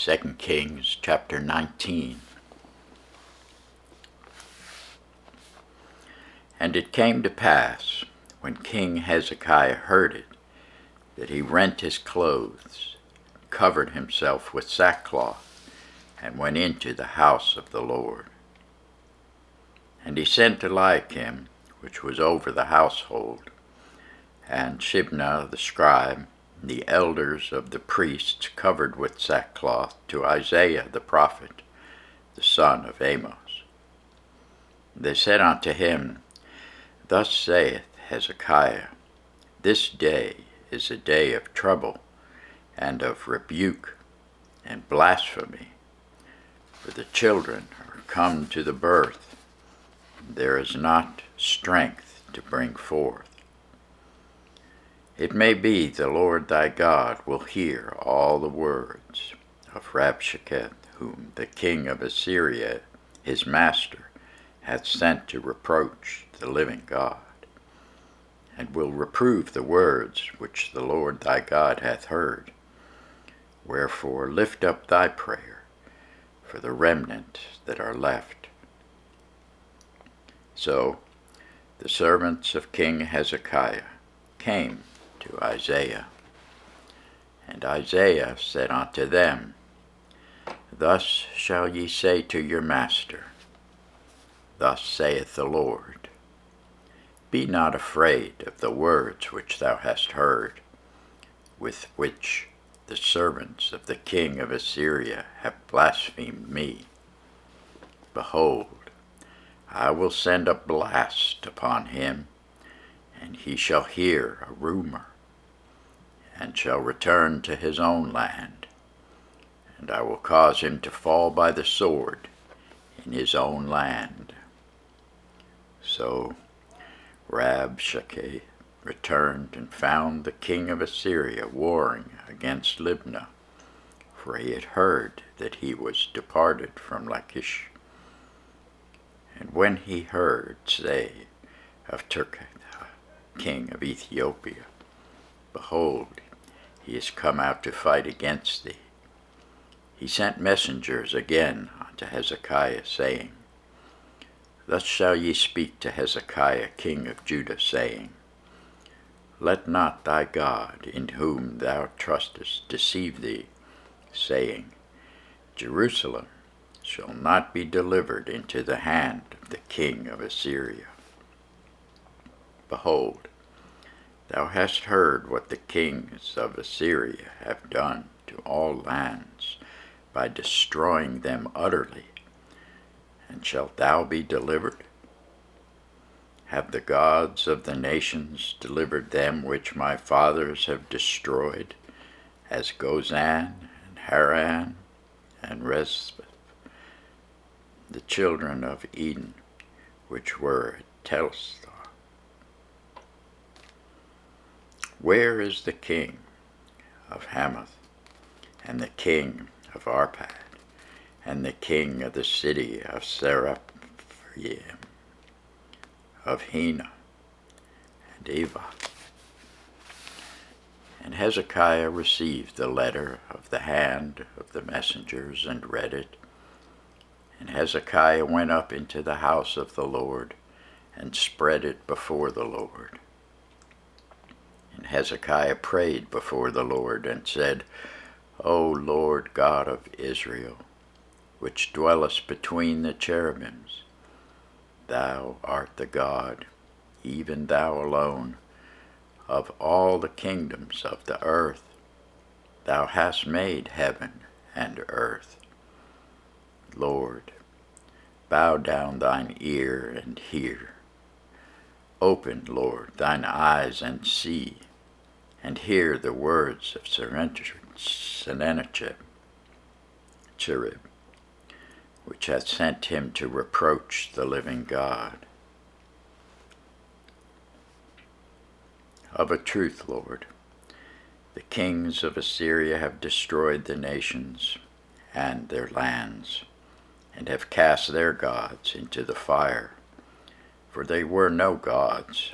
2 Kings chapter 19. And it came to pass, when King Hezekiah heard it, that he rent his clothes, covered himself with sackcloth, and went into the house of the Lord. And he sent Eliakim, which was over the household, and Shebna the scribe, the elders of the priests covered with sackcloth, to Isaiah the prophet, the son of Amos. They said unto him, Thus saith Hezekiah, This day is a day of trouble, and of rebuke, and blasphemy, for the children are come to the birth, and there is not strength to bring forth. It may be the Lord thy God will hear all the words of Rabshakeh, whom the king of Assyria, his master, hath sent to reproach the living God, and will reprove the words which the Lord thy God hath heard. Wherefore lift up thy prayer for the remnant that are left. So the servants of King Hezekiah came to Isaiah. And Isaiah said unto them, Thus shall ye say to your master, Thus saith the Lord, Be not afraid of the words which thou hast heard, with which the servants of the king of Assyria have blasphemed me. Behold, I will send a blast upon him, and he shall hear a rumor, and shall return to his own land, and I will cause him to fall by the sword in his own land. So Rabshakeh returned and found the king of Assyria warring against Libnah, for he had heard that he was departed from Lachish. And when he heard say of Tirhakah, king of Ethiopia, Behold, he is come out to fight against thee, he sent messengers again unto Hezekiah, saying, Thus shall ye speak to Hezekiah king of Judah, saying, Let not thy God, in whom thou trustest, deceive thee, saying, Jerusalem shall not be delivered into the hand of the king of Assyria. Behold, thou hast heard what the kings of Assyria have done to all lands, by destroying them utterly. And shalt thou be delivered? Have the gods of the nations delivered them which my fathers have destroyed, as Gozan and Haran and Rezeph, the children of Eden, which were at Telsar? Where is the king of Hamath, and the king of Arpad, and the king of the city of Seraphim, of Hena, and Eva? And Hezekiah received the letter of the hand of the messengers, and read it. And Hezekiah went up into the house of the Lord, and spread it before the Lord. And Hezekiah prayed before the Lord, and said, O Lord God of Israel, which dwellest between the cherubims, thou art the God, even thou alone, of all the kingdoms of the earth. Thou hast made heaven and earth. Lord, bow down thine ear and hear. Open, Lord, thine eyes and see, and hear the words of Sennacherib, which hath sent him to reproach the living God. Of a truth, Lord, the kings of Assyria have destroyed the nations and their lands, and have cast their gods into the fire. For they were no gods,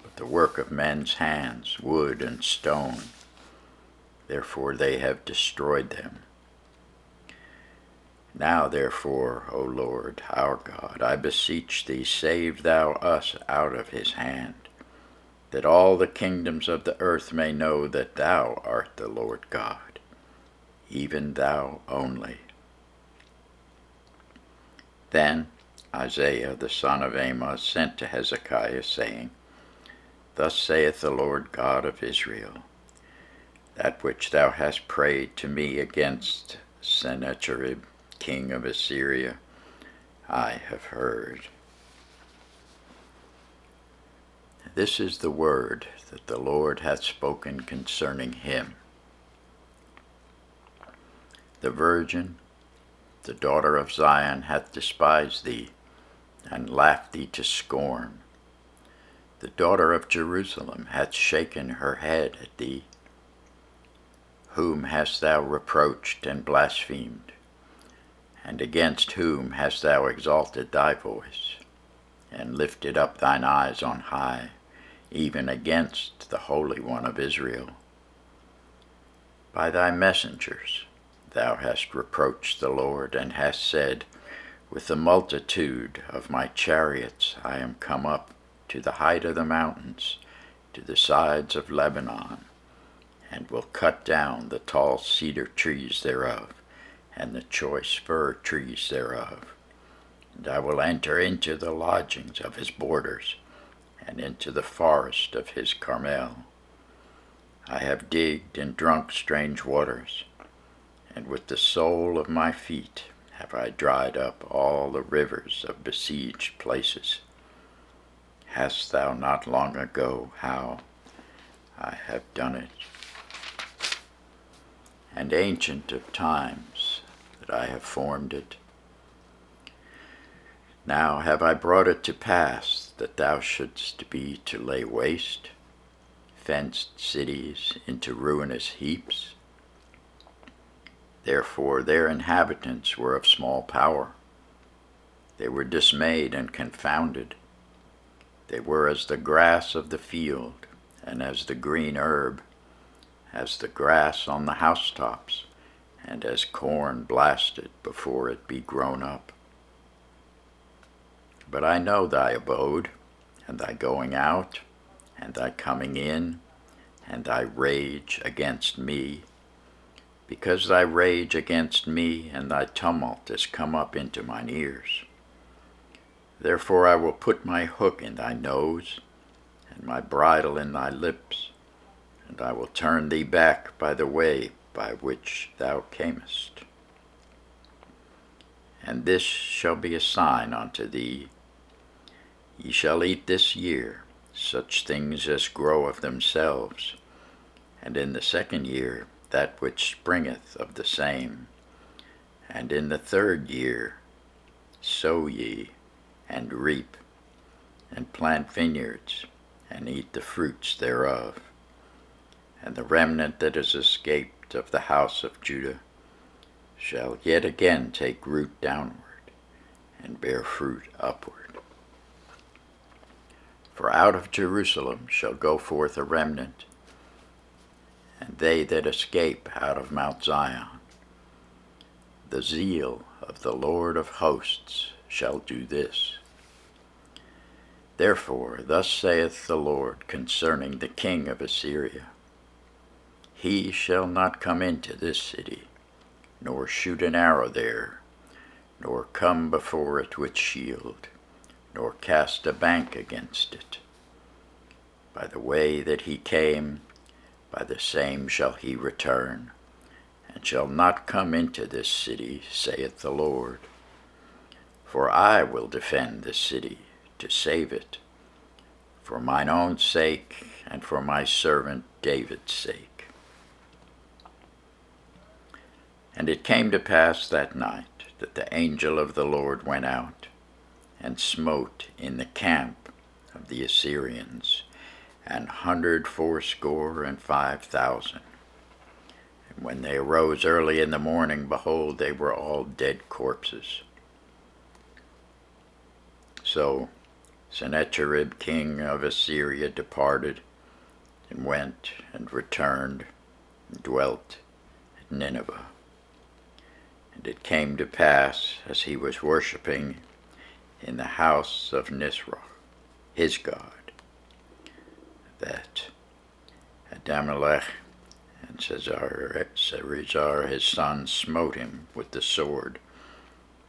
but the work of men's hands, wood and stone. Therefore they have destroyed them. Now therefore, O Lord our God, I beseech thee, save thou us out of his hand, that all the kingdoms of the earth may know that thou art the Lord God, even thou only. Then Isaiah the son of Amoz sent to Hezekiah, saying, Thus saith the Lord God of Israel, that which thou hast prayed to me against Sennacherib, king of Assyria, I have heard. This is the word that the Lord hath spoken concerning him. The virgin, the daughter of Zion, hath despised thee, and laughed thee to scorn. The daughter of Jerusalem hath shaken her head at thee. Whom hast thou reproached and blasphemed? And against whom hast thou exalted thy voice, and lifted up thine eyes on high, even against the Holy One of Israel? By thy messengers thou hast reproached the Lord, and hast said, With the multitude of my chariots I am come up to the height of the mountains, to the sides of Lebanon, and will cut down the tall cedar trees thereof, and the choice fir trees thereof. And I will enter into the lodgings of his borders, and into the forest of his Carmel. I have digged and drunk strange waters, and with the sole of my feet have I dried up all the rivers of besieged places. Hast thou not long ago how I have done it? And ancient of times that I have formed it. Now have I brought it to pass that thou shouldst be to lay waste fenced cities into ruinous heaps. Therefore their inhabitants were of small power. They were dismayed and confounded. They were as the grass of the field, and as the green herb, as the grass on the housetops, and as corn blasted before it be grown up. But I know thy abode, and thy going out, and thy coming in, and thy rage against me, because thy rage against me and thy tumult is come up into mine ears. Therefore I will put my hook in thy nose, and my bridle in thy lips, and I will turn thee back by the way by which thou camest. And this shall be a sign unto thee. Ye shall eat this year such things as grow of themselves, and in the second year that which springeth of the same, and in the third year sow ye, and reap, and plant vineyards, and eat the fruits thereof. And the remnant that is escaped of the house of Judah shall yet again take root downward, and bear fruit upward. For out of Jerusalem shall go forth a remnant, and they that escape out of Mount Zion. The zeal of the Lord of hosts shall do this. Therefore thus saith the Lord concerning the king of Assyria, He shall not come into this city, nor shoot an arrow there, nor come before it with shield, nor cast a bank against it. By the way that he came, by the same shall he return, and shall not come into this city, saith the Lord. For I will defend this city, to save it, for mine own sake, and for my servant David's sake. And it came to pass that night that the angel of the Lord went out, and smote in the camp of the Assyrians 185,000. And when they arose early in the morning, behold, they were all dead corpses. So Sennacherib king of Assyria departed, and went and returned, and dwelt at Nineveh. And it came to pass, as he was worshipping in the house of Nisroch, his god, that Adammelech and Sarezer his son smote him with the sword,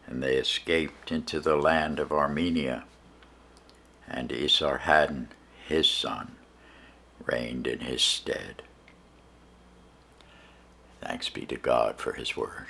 and they escaped into the land of Armenia, and Esarhaddon his son reigned in his stead. Thanks be to God for his word.